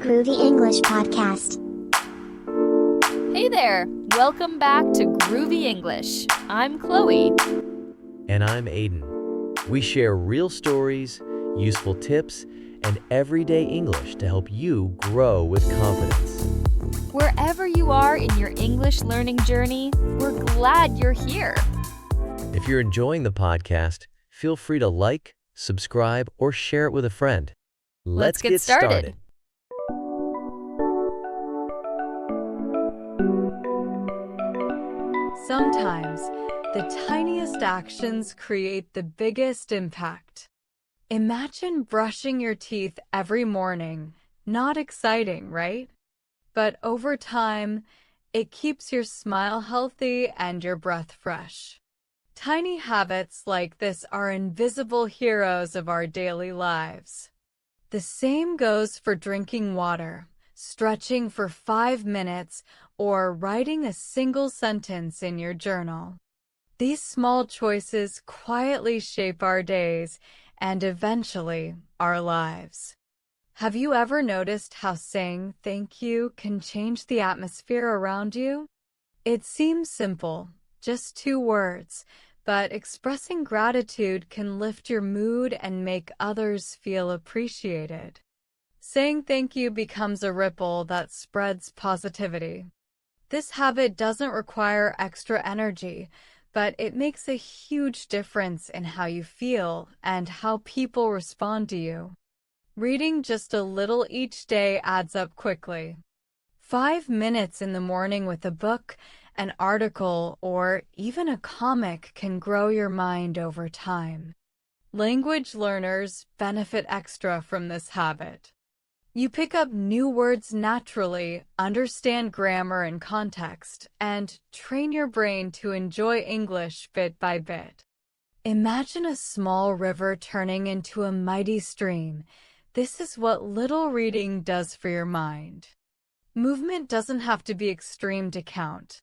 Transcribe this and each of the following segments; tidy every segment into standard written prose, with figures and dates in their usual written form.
Groovy English Podcast. Hey there! Welcome back to Groovy English. I'm Chloe. And I'm Aiden. We share real stories, useful tips, and everyday English to help you grow with confidence. Wherever you are in your English learning journey, we're glad you're here. If you're enjoying the podcast, feel free to like, subscribe, or share it with a friend. Let's get started. Sometimes, the tiniest actions create the biggest impact. Imagine brushing your teeth every morning. Not exciting, right? But over time, it keeps your smile healthy and your breath fresh. Tiny habits like this are invisible heroes of our daily lives. The same goes for drinking water, stretching for 5 minutes, or writing a single sentence in your journal. These small choices quietly shape our days and eventually our lives. Have you ever noticed how saying thank you can change the atmosphere around you? It seems simple, just 2 words, but expressing gratitude can lift your mood and make others feel appreciated. Saying thank you becomes a ripple that spreads positivity. This habit doesn't require extra energy, but it makes a huge difference in how you feel and how people respond to you. Reading just a little each day adds up quickly. 5 minutes in the morning with a book, an article, or even a comic can grow your mind over time. Language learners benefit extra from this habit. You pick up new words naturally, understand grammar and context, and train your brain to enjoy English bit by bit. Imagine a small river turning into a mighty stream. This is what little reading does for your mind. Movement doesn't have to be extreme to count.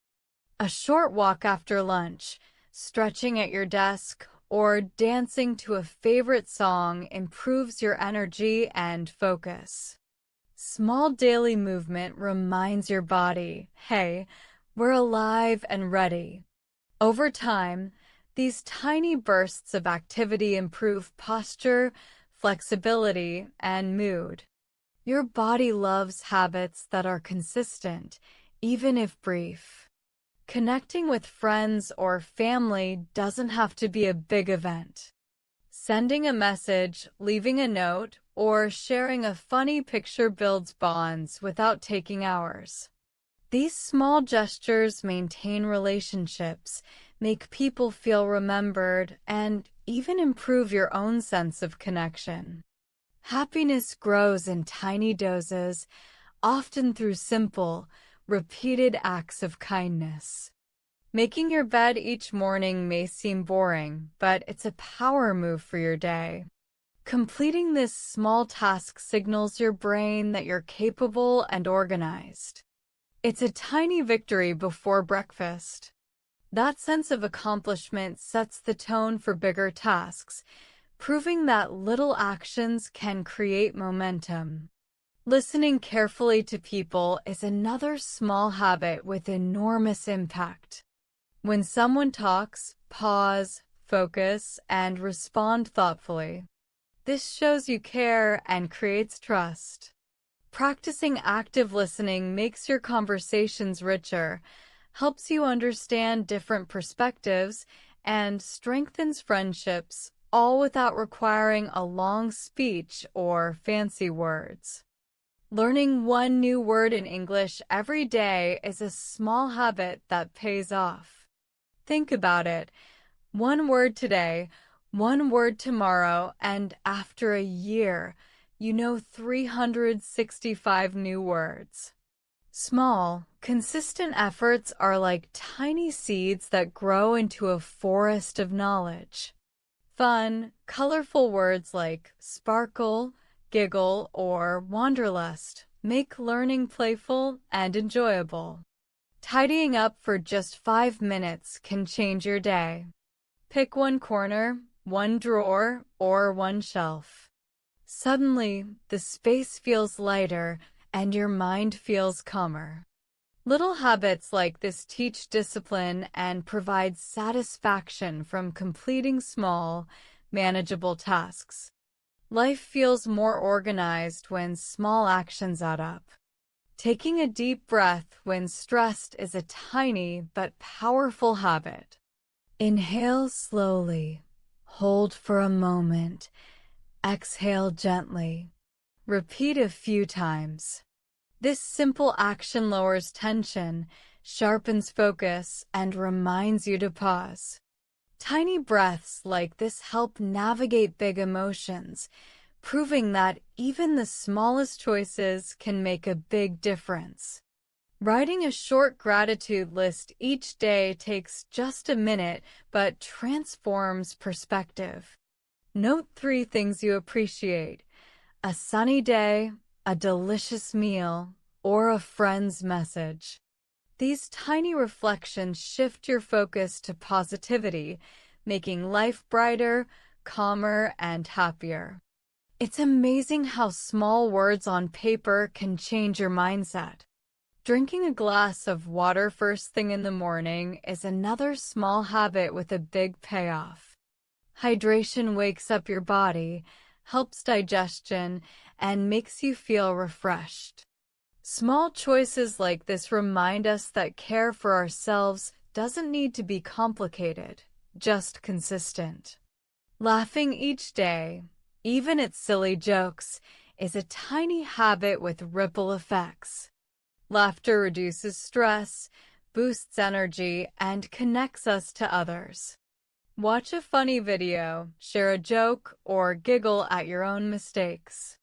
A short walk after lunch, stretching at your desk, or dancing to a favorite song improves your energy and focus. Small daily movement reminds your body, hey, we're alive and ready. Over time, these tiny bursts of activity improve posture, flexibility, and mood. Your body loves habits that are consistent, even if brief. Connecting with friends or family doesn't have to be a big event. Sending a message, leaving a note, or sharing a funny picture builds bonds without taking hours. These small gestures maintain relationships, make people feel remembered, and even improve your own sense of connection. Happiness grows in tiny doses, often through simple, repeated acts of kindness. Making your bed each morning may seem boring, but it's a power move for your day. Completing this small task signals your brain that you're capable and organized. It's a tiny victory before breakfast. That sense of accomplishment sets the tone for bigger tasks, proving that little actions can create momentum. Listening carefully to people is another small habit with enormous impact. When someone talks, pause, focus, and respond thoughtfully. This shows you care and creates trust. Practicing active listening makes your conversations richer, helps you understand different perspectives, and strengthens friendships, all without requiring a long speech or fancy words. Learning one new word in English every day is a small habit that pays off. Think about it. 1 word today, 1 word tomorrow, and after a year, you know 365 new words. Small, consistent efforts are like tiny seeds that grow into a forest of knowledge. Fun, colorful words like sparkle, giggle, or wanderlust make learning playful and enjoyable. Tidying up for just 5 minutes can change your day. Pick 1 corner, 1 drawer, or 1 shelf. Suddenly, the space feels lighter and your mind feels calmer. Little habits like this teach discipline and provide satisfaction from completing small, manageable tasks. Life feels more organized when small actions add up. Taking a deep breath when stressed is a tiny but powerful habit. Inhale slowly, hold for a moment, exhale gently. Repeat a few times. This simple action lowers tension, sharpens focus, and reminds you to pause. Tiny breaths like this help navigate big emotions, proving that even the smallest choices can make a big difference. Writing a short gratitude list each day takes just a minute but transforms perspective. Note 3 things you appreciate: a sunny day, a delicious meal, or a friend's message. These tiny reflections shift your focus to positivity, making life brighter, calmer, and happier. It's amazing how small words on paper can change your mindset. Drinking a glass of water first thing in the morning is another small habit with a big payoff. Hydration wakes up your body, helps digestion, and makes you feel refreshed. Small choices like this remind us that care for ourselves doesn't need to be complicated, just consistent. Laughing each day, even at silly jokes, is a tiny habit with ripple effects. Laughter reduces stress, boosts energy, and connects us to others. Watch a funny video, share a joke, or giggle at your own mistakes.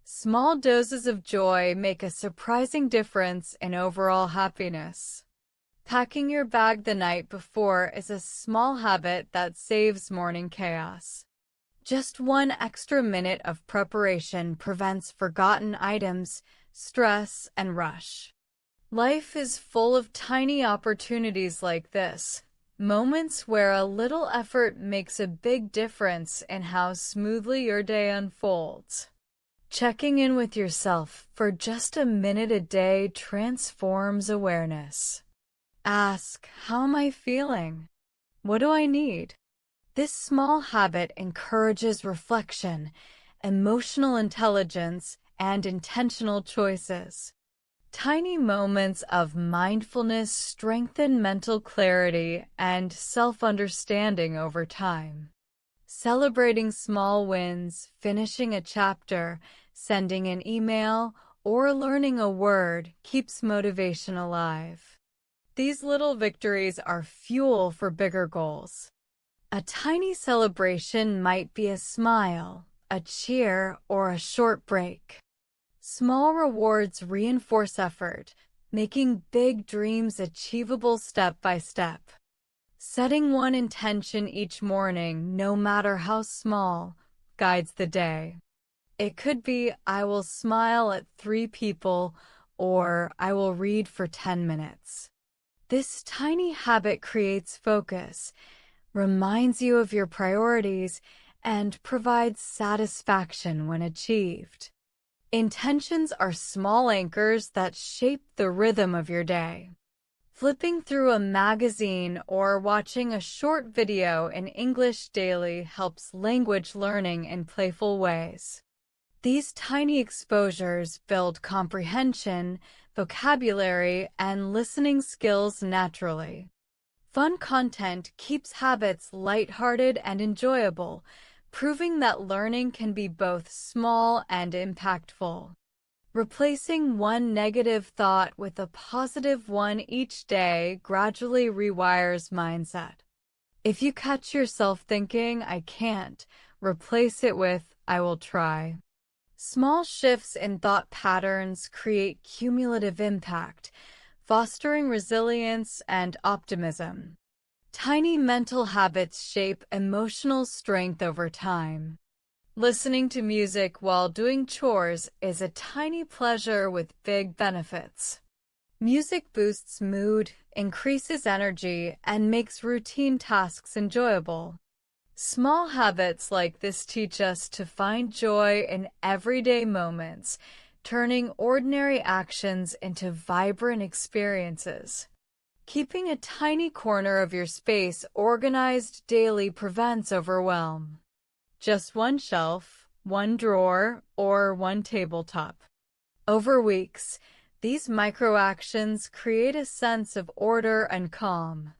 Small doses of joy make a surprising difference in overall happiness. Packing your bag the night before is a small habit that saves morning chaos. Just 1 extra minute of preparation prevents forgotten items, stress, and rush. Life is full of tiny opportunities like this, moments where a little effort makes a big difference in how smoothly your day unfolds. Checking in with yourself for just a minute a day transforms awareness. Ask, how am I feeling? What do I need? This small habit encourages reflection, emotional intelligence, and intentional choices. Tiny moments of mindfulness strengthen mental clarity and self-understanding over time. Celebrating small wins, finishing a chapter, sending an email, or learning a word keeps motivation alive. These little victories are fuel for bigger goals. A tiny celebration might be a smile, a cheer, or a short break. Small rewards reinforce effort, making big dreams achievable step by step. Setting one intention each morning, no matter how small, guides the day. It could be, I will smile at 3 people, or I will read for 10 minutes. This tiny habit creates focus, reminds you of your priorities, and provides satisfaction when achieved. Intentions are small anchors that shape the rhythm of your day. Flipping through a magazine or watching a short video in English daily helps language learning in playful ways. These tiny exposures build comprehension, vocabulary, and listening skills naturally. Fun content keeps habits lighthearted and enjoyable, proving that learning can be both small and impactful. Replacing one negative thought with a positive one each day gradually rewires mindset. If you catch yourself thinking, I can't, replace it with, I will try. Small shifts in thought patterns create cumulative impact, fostering resilience and optimism. Tiny mental habits shape emotional strength over time. Listening to music while doing chores is a tiny pleasure with big benefits. Music boosts mood, increases energy, and makes routine tasks enjoyable. Small habits like this teach us to find joy in everyday moments, turning ordinary actions into vibrant experiences. Keeping a tiny corner of your space organized daily prevents overwhelm. Just one shelf, one drawer, or one tabletop. Over weeks, these micro-actions create a sense of order and calm.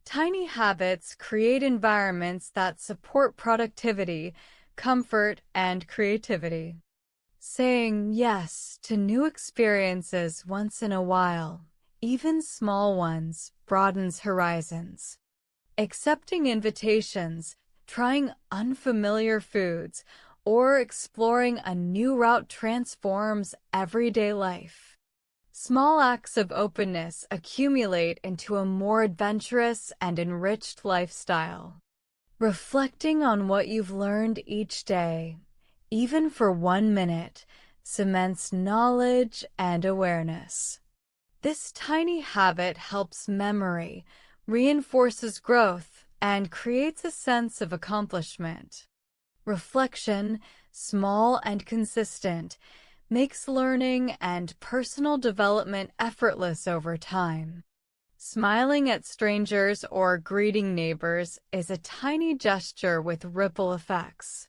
Tiny habits create environments that support productivity, comfort, and creativity. Saying yes to new experiences once in a while, even small ones, broadens horizons. Accepting invitations, trying unfamiliar foods, or exploring a new route transforms everyday life. Small acts of openness accumulate into a more adventurous and enriched lifestyle. Reflecting on what you've learned each day, even for 1 minute, cements knowledge and awareness. This tiny habit helps memory, reinforces growth, and creates a sense of accomplishment. Reflection, small and consistent, makes learning and personal development effortless over time. Smiling at strangers or greeting neighbors is a tiny gesture with ripple effects.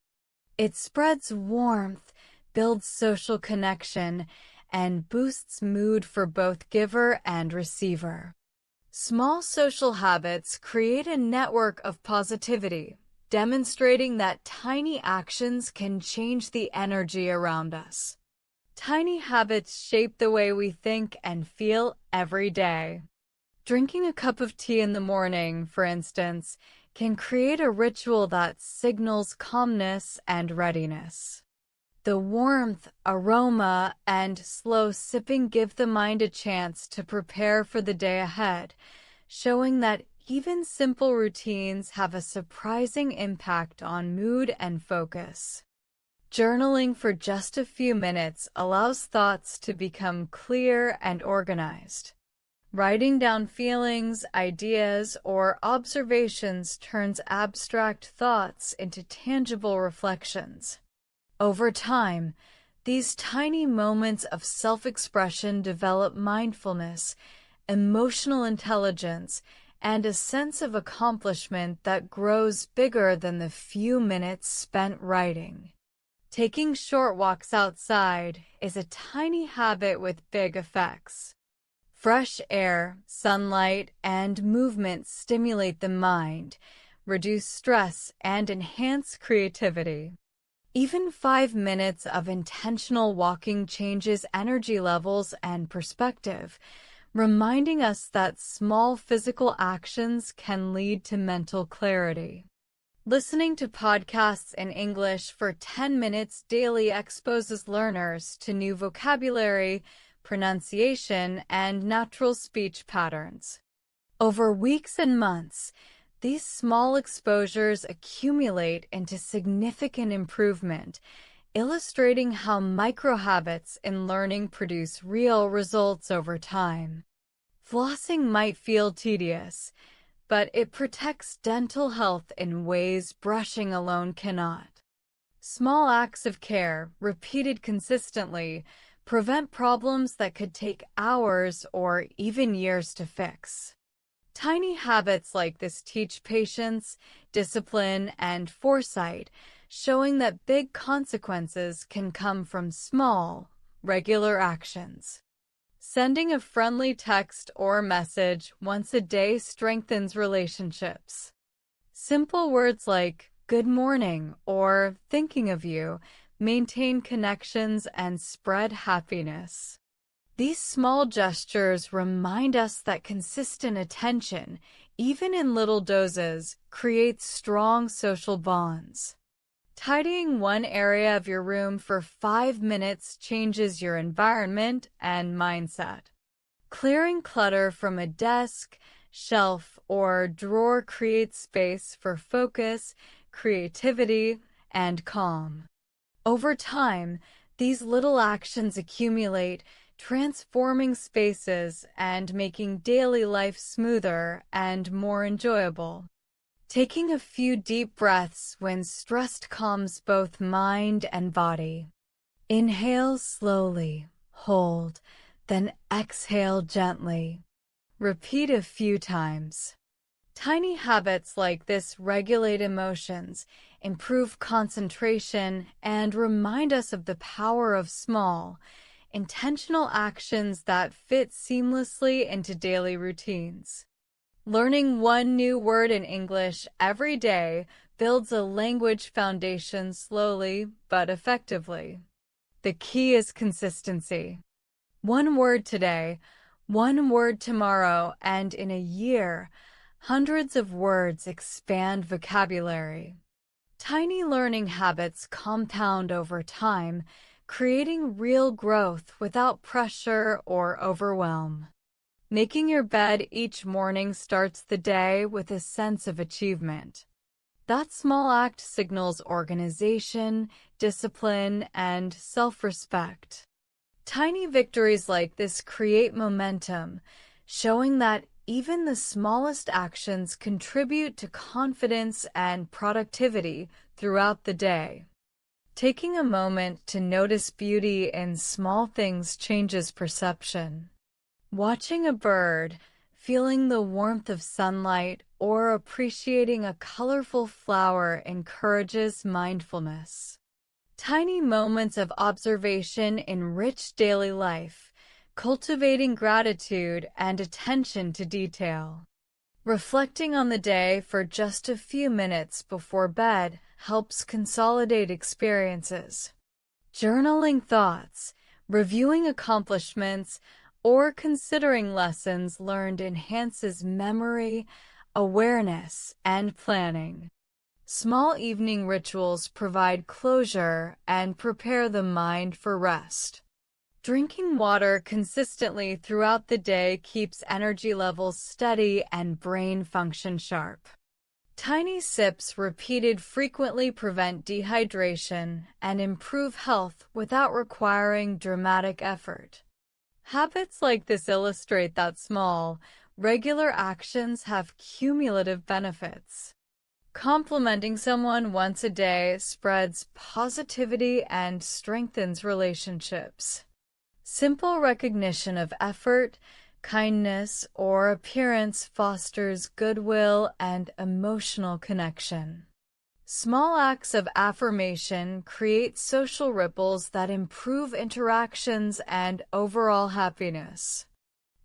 It spreads warmth, builds social connection, and boosts mood for both giver and receiver. Small social habits create a network of positivity, demonstrating that tiny actions can change the energy around us. Tiny habits shape the way we think and feel every day. Drinking a cup of tea in the morning, for instance, can create a ritual that signals calmness and readiness. The warmth, aroma, and slow sipping give the mind a chance to prepare for the day ahead, showing that even simple routines have a surprising impact on mood and focus. Journaling for just a few minutes allows thoughts to become clear and organized. Writing down feelings, ideas, or observations turns abstract thoughts into tangible reflections. Over time, these tiny moments of self-expression develop mindfulness, emotional intelligence, and a sense of accomplishment that grows bigger than the few minutes spent writing. Taking short walks outside is a tiny habit with big effects. Fresh air, sunlight, and movement stimulate the mind, reduce stress, and enhance creativity. Even 5 minutes of intentional walking changes energy levels and perspective, reminding us that small physical actions can lead to mental clarity. Listening to podcasts in English for 10 minutes daily exposes learners to new vocabulary, pronunciation, and natural speech patterns. Over weeks and months, these small exposures accumulate into significant improvement, illustrating how microhabits in learning produce real results over time. Flossing might feel tedious, but it protects dental health in ways brushing alone cannot. Small acts of care, repeated consistently, prevent problems that could take hours or even years to fix. Tiny habits like this teach patience, discipline, and foresight, showing that big consequences can come from small, regular actions. Sending a friendly text or message once a day strengthens relationships. Simple words like "good morning" or "thinking of you" maintain connections and spread happiness. These small gestures remind us that consistent attention, even in little doses, creates strong social bonds. Tidying one area of your room for 5 minutes changes your environment and mindset. Clearing clutter from a desk, shelf, or drawer creates space for focus, creativity, and calm. Over time, these little actions accumulate, transforming spaces and making daily life smoother and more enjoyable. Taking a few deep breaths when stressed calms both mind and body. Inhale slowly, hold, then exhale gently. Repeat a few times. Tiny habits like this regulate emotions, improve concentration, and remind us of the power of small, intentional actions that fit seamlessly into daily routines. Learning one new word in English every day builds a language foundation slowly but effectively. The key is consistency. One word today, one word tomorrow, and in a year, hundreds of words expand vocabulary. Tiny learning habits compound over time, creating real growth without pressure or overwhelm. Making your bed each morning starts the day with a sense of achievement. That small act signals organization, discipline, and self-respect. Tiny victories like this create momentum, showing that even the smallest actions contribute to confidence and productivity throughout the day. Taking a moment to notice beauty in small things changes perception. Watching a bird, feeling the warmth of sunlight, or appreciating a colorful flower encourages mindfulness. Tiny moments of observation enrich daily life, cultivating gratitude and attention to detail. Reflecting on the day for just a few minutes before bed helps consolidate experiences. Journaling thoughts, reviewing accomplishments, or considering lessons learned enhances memory, awareness, and planning. Small evening rituals provide closure and prepare the mind for rest. Drinking water consistently throughout the day keeps energy levels steady and brain function sharp. Tiny sips repeated frequently prevent dehydration and improve health without requiring dramatic effort. Habits like this illustrate that small, regular actions have cumulative benefits. Complimenting someone once a day spreads positivity and strengthens relationships. Simple recognition of effort, kindness, or appearance fosters goodwill and emotional connection. Small acts of affirmation create social ripples that improve interactions and overall happiness.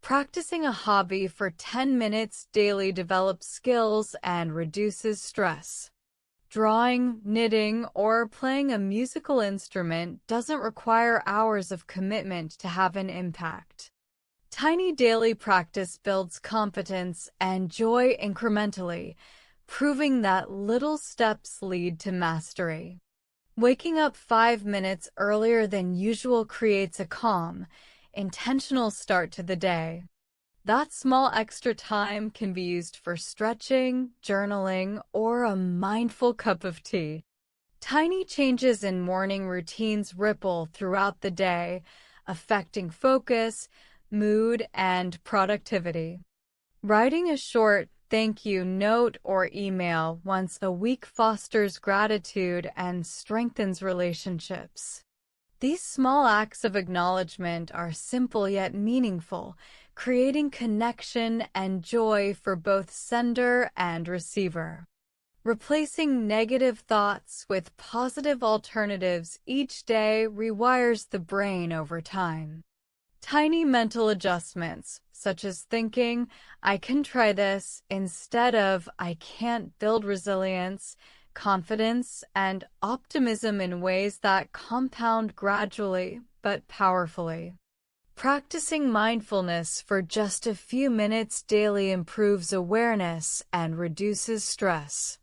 Practicing a hobby for 10 minutes daily develops skills and reduces stress. Drawing, knitting, or playing a musical instrument doesn't require hours of commitment to have an impact. Tiny daily practice builds competence and joy incrementally, proving that little steps lead to mastery. Waking up 5 minutes earlier than usual creates a calm, intentional start to the day. That small extra time can be used for stretching, journaling, or a mindful cup of tea. Tiny changes in morning routines ripple throughout the day, affecting focus, mood, and productivity. Writing a short thank you note or email once a week fosters gratitude and strengthens relationships. These small acts of acknowledgement are simple yet meaningful, creating connection and joy for both sender and receiver. Replacing negative thoughts with positive alternatives each day rewires the brain over time. Tiny mental adjustments, such as thinking, I can try this, instead of I can't, build resilience, confidence, and optimism in ways that compound gradually but powerfully. Practicing mindfulness for just a few minutes daily improves awareness and reduces stress.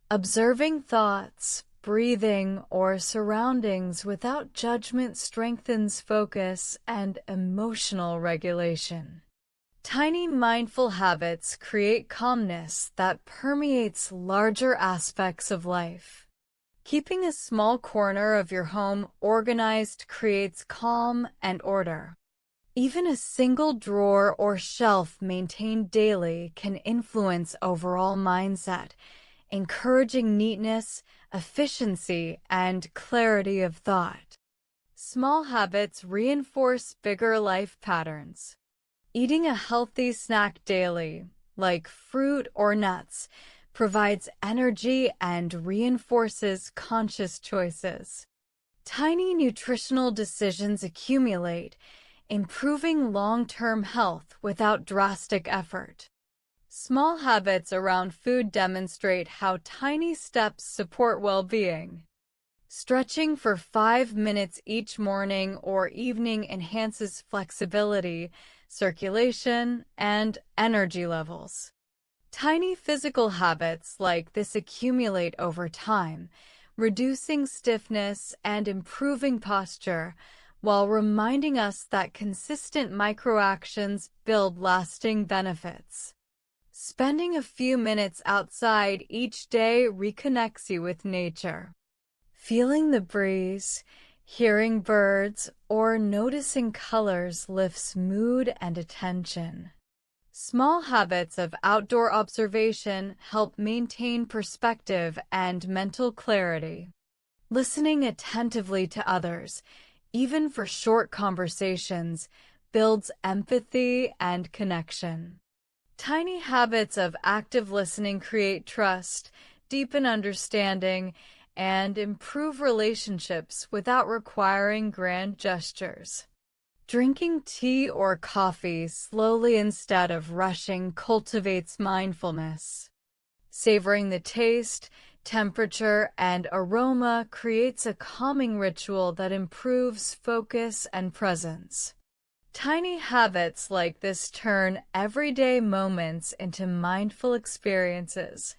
Observing thoughts, breathing, or surroundings without judgment strengthens focus and emotional regulation. Tiny mindful habits create calmness that permeates larger aspects of life. Keeping a small corner of your home organized creates calm and order. Even a single drawer or shelf maintained daily can influence overall mindset, encouraging neatness, efficiency, and clarity of thought. Small habits reinforce bigger life patterns. Eating a healthy snack daily, like fruit or nuts, provides energy and reinforces conscious choices. Tiny nutritional decisions accumulate, improving long-term health without drastic effort. Small habits around food demonstrate how tiny steps support well-being. Stretching for 5 minutes each morning or evening enhances flexibility, circulation, and energy levels. Tiny physical habits like this accumulate over time, reducing stiffness and improving posture, while reminding us that consistent microactions build lasting benefits. Spending a few minutes outside each day reconnects you with nature. Feeling the breeze, hearing birds, or noticing colors lifts mood and attention. Small habits of outdoor observation help maintain perspective and mental clarity. Listening attentively to others, even for short conversations, builds empathy and connection. Tiny habits of active listening create trust, deepen understanding, and improve relationships without requiring grand gestures. Drinking tea or coffee slowly instead of rushing cultivates mindfulness. Savoring the taste, temperature, and aroma creates a calming ritual that improves focus and presence. Tiny habits like this turn everyday moments into mindful experiences.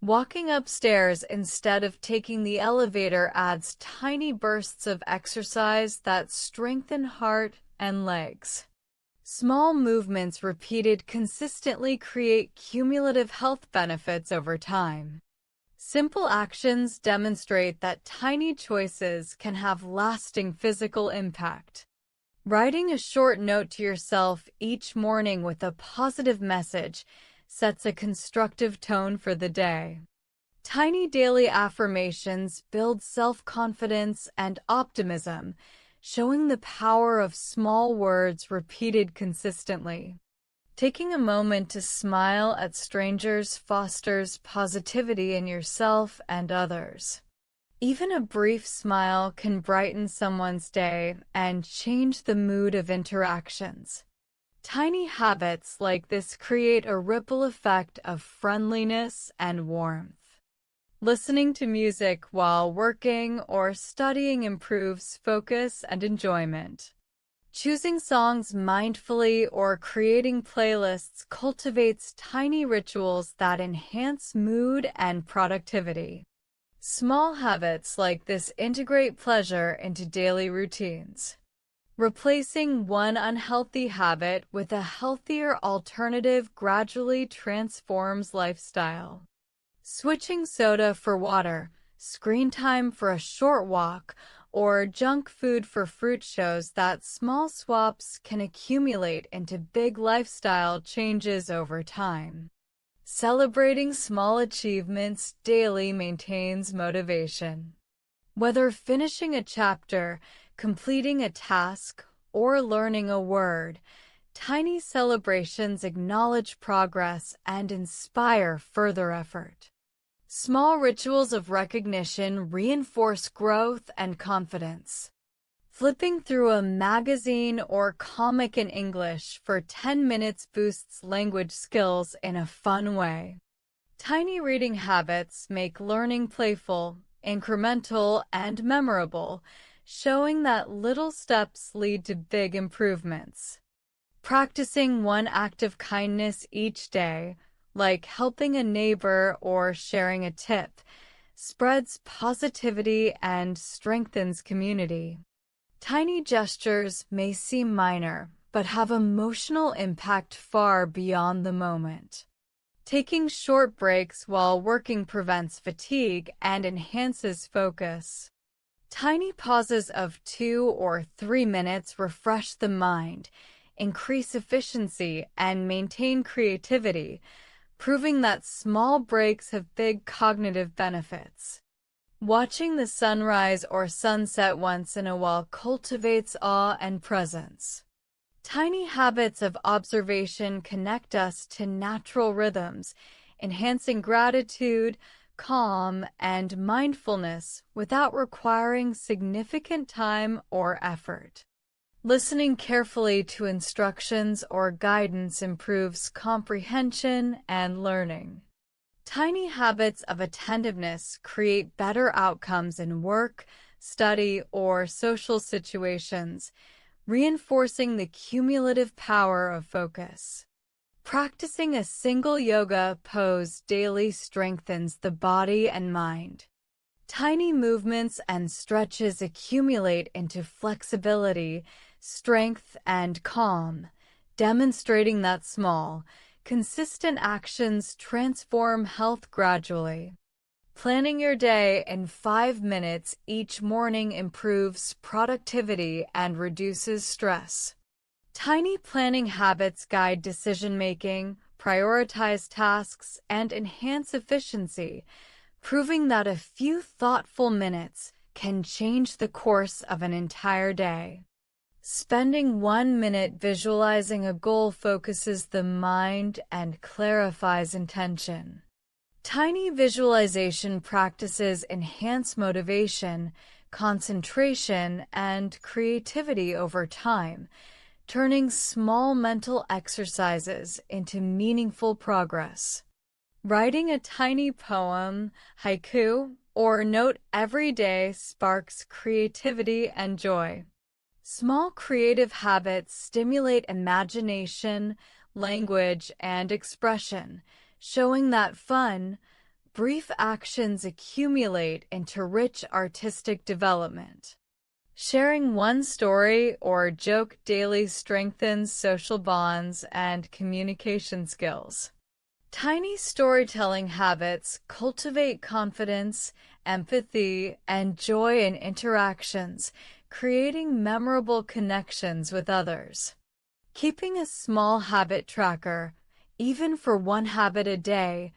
Walking upstairs instead of taking the elevator adds tiny bursts of exercise that strengthen heart and legs. Small movements repeated consistently create cumulative health benefits over time. Simple actions demonstrate that tiny choices can have lasting physical impact. Writing a short note to yourself each morning with a positive message sets a constructive tone for the day. Tiny daily affirmations build self-confidence and optimism, showing the power of small words repeated consistently. Taking a moment to smile at strangers fosters positivity in yourself and others. Even a brief smile can brighten someone's day and change the mood of interactions. Tiny habits like this create a ripple effect of friendliness and warmth. Listening to music while working or studying improves focus and enjoyment. Choosing songs mindfully or creating playlists cultivates tiny rituals that enhance mood and productivity. Small habits like this integrate pleasure into daily routines. Replacing one unhealthy habit with a healthier alternative gradually transforms lifestyle. Switching soda for water, screen time for a short walk, or junk food for fruit shows that small swaps can accumulate into big lifestyle changes over time. Celebrating small achievements daily maintains motivation. Whether finishing a chapter, completing a task, or learning a word, tiny celebrations acknowledge progress and inspire further effort. Small rituals of recognition reinforce growth and confidence. Flipping through a magazine or comic in English for 10 minutes boosts language skills in a fun way. Tiny reading habits make learning playful, incremental, and memorable, showing that little steps lead to big improvements. Practicing one act of kindness each day, like helping a neighbor or sharing a tip, spreads positivity and strengthens community. Tiny gestures may seem minor, but have emotional impact far beyond the moment. Taking short breaks while working prevents fatigue and enhances focus. Tiny pauses of 2 or 3 minutes refresh the mind, increase efficiency, and maintain creativity, proving that small breaks have big cognitive benefits. Watching the sunrise or sunset once in a while cultivates awe and presence. Tiny habits of observation connect us to natural rhythms, enhancing gratitude, calm, and mindfulness without requiring significant time or effort. Listening carefully to instructions or guidance improves comprehension and learning. Tiny habits of attentiveness create better outcomes in work, study, or social situations, reinforcing the cumulative power of focus. Practicing a single yoga pose daily strengthens the body and mind. Tiny movements and stretches accumulate into flexibility, strength, and calm, demonstrating that small, consistent actions transform health gradually. Planning your day in 5 minutes each morning improves productivity and reduces stress. Tiny planning habits guide decision-making, prioritize tasks, and enhance efficiency, proving that a few thoughtful minutes can change the course of an entire day. Spending 1 minute visualizing a goal focuses the mind and clarifies intention. Tiny visualization practices enhance motivation, concentration, and creativity over time, turning small mental exercises into meaningful progress. Writing a tiny poem, haiku, or note every day sparks creativity and joy. Small creative habits stimulate imagination, language, and expression, showing that fun, brief actions accumulate into rich artistic development. Sharing one story or joke daily strengthens social bonds and communication skills. Tiny storytelling habits cultivate confidence, empathy, and joy in interactions, creating memorable connections with others. Keeping a small habit tracker, even for one habit a day,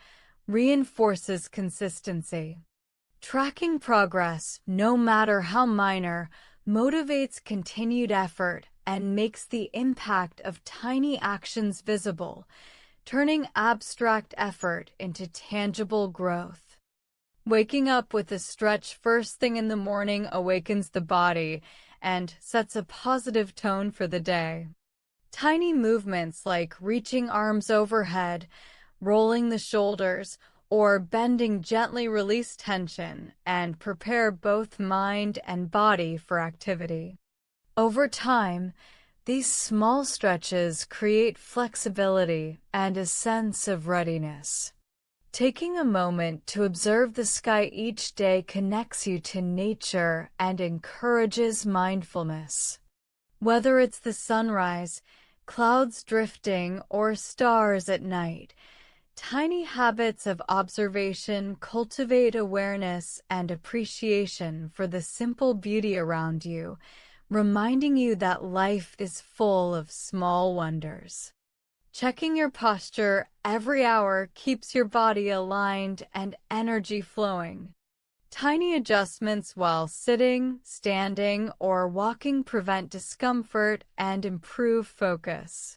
reinforces consistency. Tracking progress, no matter how minor, motivates continued effort and makes the impact of tiny actions visible, turning abstract effort into tangible growth. Waking up with a stretch first thing in the morning awakens the body and sets a positive tone for the day. Tiny movements like reaching arms overhead, rolling the shoulders, or bending gently release tension and prepare both mind and body for activity. Over time, these small stretches create flexibility and a sense of readiness. Taking a moment to observe the sky each day connects you to nature and encourages mindfulness. Whether it's the sunrise, clouds drifting, or stars at night, tiny habits of observation cultivate awareness and appreciation for the simple beauty around you, reminding you that life is full of small wonders. Checking your posture every hour keeps your body aligned and energy flowing. Tiny adjustments while sitting, standing, or walking prevent discomfort and improve focus.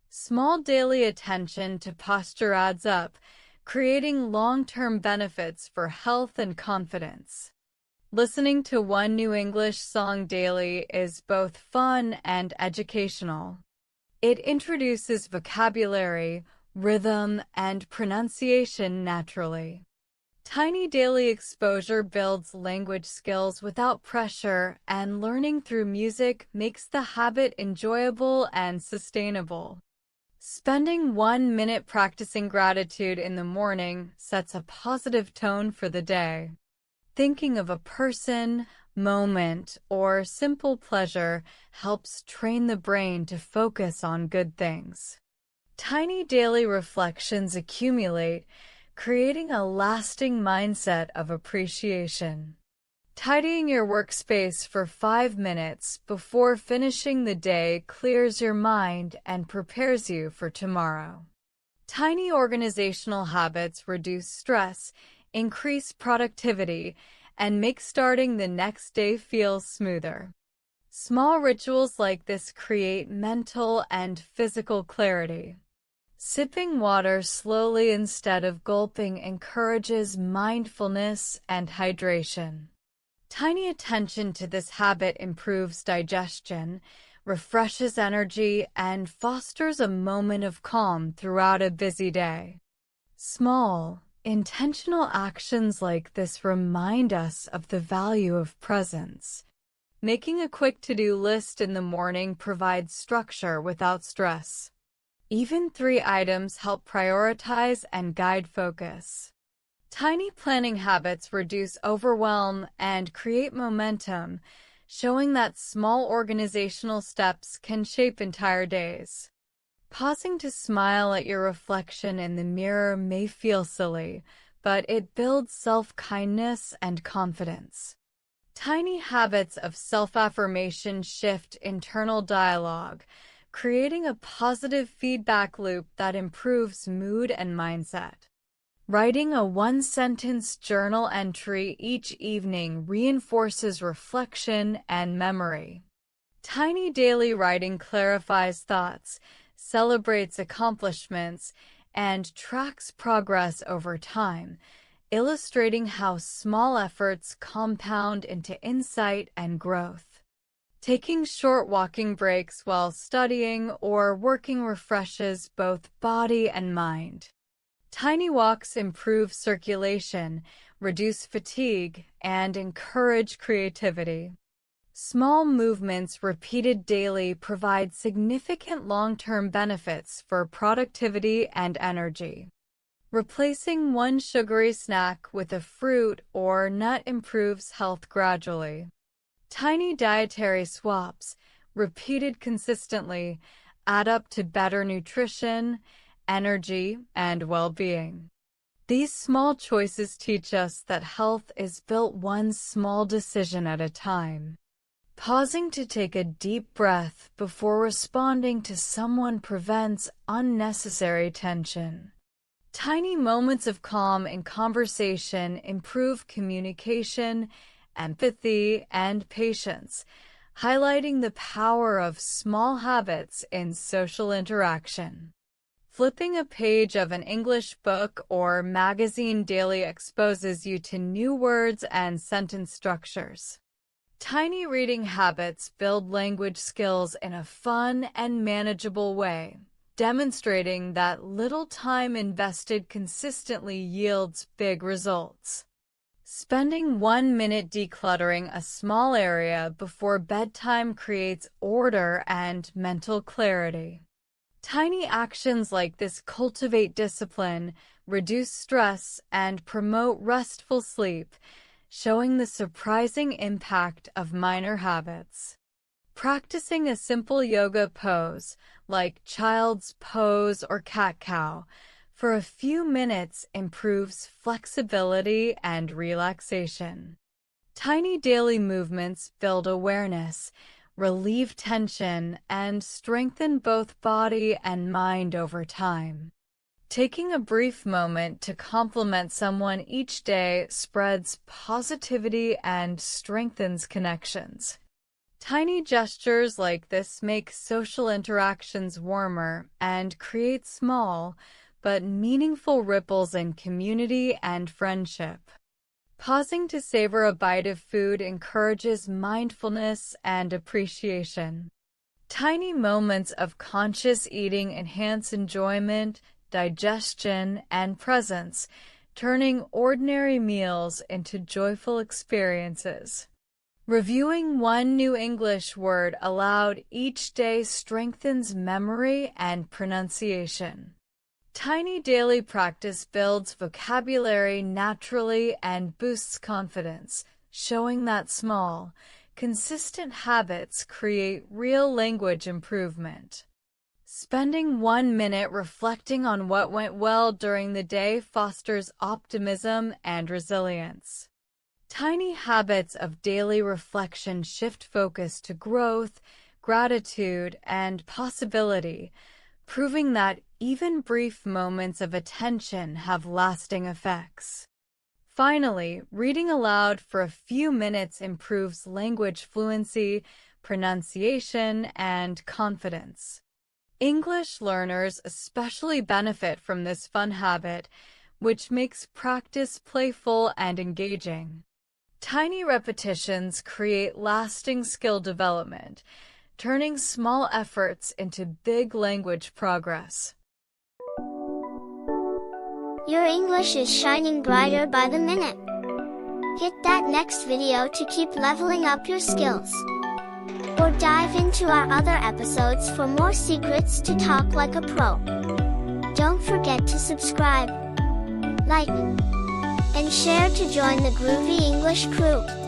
Small daily attention to posture adds up, creating long-term benefits for health and confidence. Listening to one new English song daily is both fun and educational. It introduces vocabulary, rhythm, and pronunciation naturally. Tiny daily exposure builds language skills without pressure, and learning through music makes the habit enjoyable and sustainable. Spending 1 minute practicing gratitude in the morning sets a positive tone for the day. Thinking of a person, moment, or simple pleasure helps train the brain to focus on good things. Tiny daily reflections accumulate, creating a lasting mindset of appreciation. Tidying your workspace for 5 minutes before finishing the day clears your mind and prepares you for tomorrow. Tiny organizational habits reduce stress, increase productivity, and make starting the next day feel smoother. Small rituals like this create mental and physical clarity. Sipping water slowly instead of gulping encourages mindfulness and hydration. Tiny attention to this habit improves digestion, refreshes energy, and fosters a moment of calm throughout a busy day. Small, intentional actions like this remind us of the value of presence. Making a quick to-do list in the morning provides structure without stress. Even 3 items help prioritize and guide focus. Tiny planning habits reduce overwhelm and create momentum, showing that small organizational steps can shape entire days. Pausing to smile at your reflection in the mirror may feel silly, but it builds self-kindness and confidence. Tiny habits of self-affirmation shift internal dialogue, creating a positive feedback loop that improves mood and mindset. Writing a 1-sentence journal entry each evening reinforces reflection and memory. Tiny daily writing clarifies thoughts, celebrates accomplishments, and tracks progress over time, illustrating how small efforts compound into insight and growth. Taking short walking breaks while studying or working refreshes both body and mind. Tiny walks improve circulation, reduce fatigue, and encourage creativity. Small movements repeated daily provide significant long-term benefits for productivity and energy. Replacing one sugary snack with a fruit or nut improves health gradually. Tiny dietary swaps, repeated consistently, add up to better nutrition, energy, and well-being. These small choices teach us that health is built one small decision at a time. Pausing to take a deep breath before responding to someone prevents unnecessary tension. Tiny moments of calm in conversation improve communication, empathy, and patience, highlighting the power of small habits in social interaction. Flipping a page of an English book or magazine daily exposes you to new words and sentence structures. Tiny reading habits build language skills in a fun and manageable way, demonstrating that little time invested consistently yields big results. Spending 1 minute decluttering a small area before bedtime creates order and mental clarity. Tiny actions like this cultivate discipline, reduce stress, and promote restful sleep, showing the surprising impact of minor habits. Practicing a simple yoga pose, like child's pose or cat-cow, for a few minutes improves flexibility and relaxation. Tiny daily movements build awareness, relieve tension, and strengthen both body and mind over time. Taking a brief moment to compliment someone each day spreads positivity and strengthens connections. Tiny gestures like this make social interactions warmer and create small but meaningful ripples in community and friendship. Pausing to savor a bite of food encourages mindfulness and appreciation. Tiny moments of conscious eating enhance enjoyment, digestion, and presence, turning ordinary meals into joyful experiences. Reviewing one new English word aloud each day strengthens memory and pronunciation. Tiny daily practice builds vocabulary naturally and boosts confidence, showing that small, consistent habits create real language improvement. Spending 1 minute reflecting on what went well during the day fosters optimism and resilience. Tiny habits of daily reflection shift focus to growth, gratitude, and possibility, proving that even brief moments of attention have lasting effects. Finally, reading aloud for a few minutes improves language fluency, pronunciation, and confidence. English learners especially benefit from this fun habit, which makes practice playful and engaging. Tiny repetitions create lasting skill development, turning small efforts into big language progress. Your English is shining brighter by the minute. Hit that next video to keep leveling up your skills. Or dive into our other episodes for more secrets to talk like a pro. Don't forget to subscribe, like, and share to join the Groovy English crew.